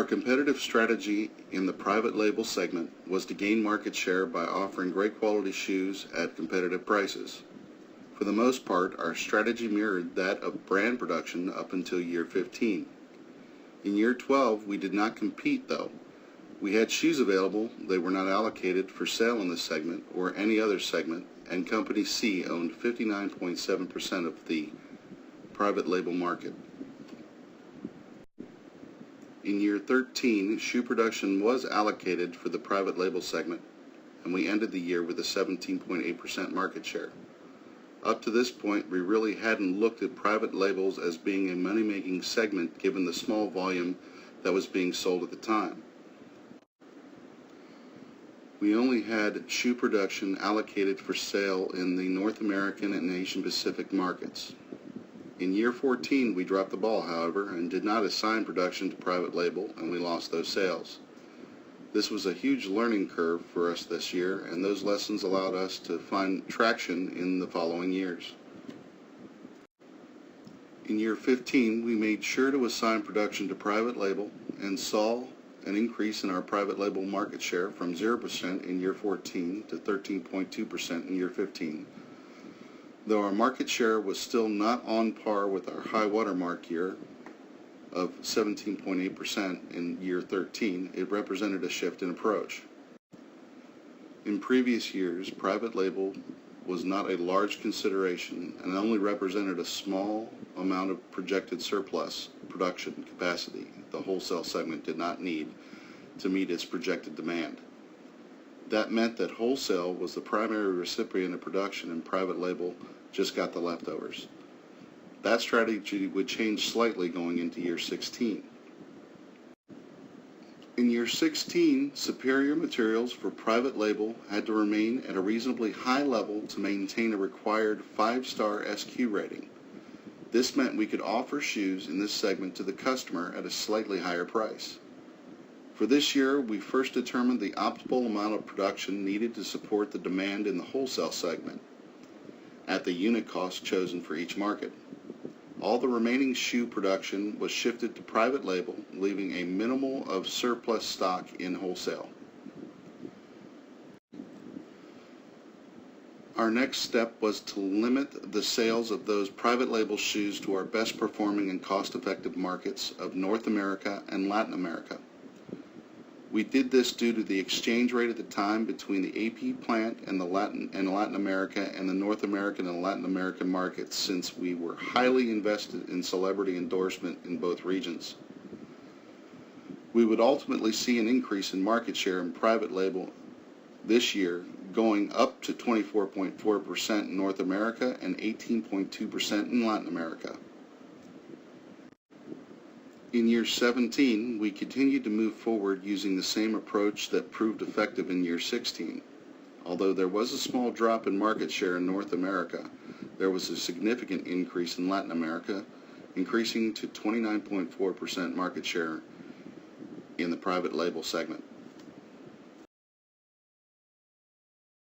competitive strategy in the private label segment was to gain market share by offering great quality shoes at competitive prices. For the most part, our strategy mirrored that of brand production up until year 15. In year 12, we did not compete though. We had shoes available, they were not allocated for sale in this segment or any other segment, and Company C owned 59.7% of the private label market. In year 13, shoe production was allocated for the private label segment, and we ended the year with a 17.8% market share. Up to this point, we really hadn't looked at private labels as being a money-making segment given the small volume that was being sold at the time. We only had shoe production allocated for sale in the North American and Asian Pacific markets. In year 14, we dropped the ball, however, and did not assign production to private label, and we lost those sales. This was a huge learning curve for us this year, and those lessons allowed us to find traction in the following years. In year 15, we made sure to assign production to private label and saw an increase in our private label market share from 0% in year 14 to 13.2% in year 15. Though our market share was still not on par with our high watermark year of 17.8% in year 13, it represented a shift in approach. In previous years, private label was not a large consideration and only represented a small amount of projected surplus production capacity the wholesale segment did not need to meet its projected demand. That meant that wholesale was the primary recipient of production and private label just got the leftovers. That strategy would change slightly going into year 16. In year 16, superior materials for private label had to remain at a reasonably high level to maintain a required 5-star SQ rating. This meant we could offer shoes in this segment to the customer at a slightly higher price. For this year, we first determined the optimal amount of production needed to support the demand in the wholesale segment at the unit cost chosen for each market. All the remaining shoe production was shifted to private label, leaving a minimal of surplus stock in wholesale. Our next step was to limit the sales of those private label shoes to our best performing and cost-effective markets of North America and Latin America. We did this due to the exchange rate at the time between the AP plant and Latin America and the North American and Latin American markets, since we were highly invested in celebrity endorsement in both regions. We would ultimately see an increase in market share in private label this year, going up to 24.4% in North America and 18.2% in Latin America. In year 17, we continued to move forward using the same approach that proved effective in year 16. Although there was a small drop in market share in North America, there was a significant increase in Latin America, increasing to 29.4% market share in the private label segment.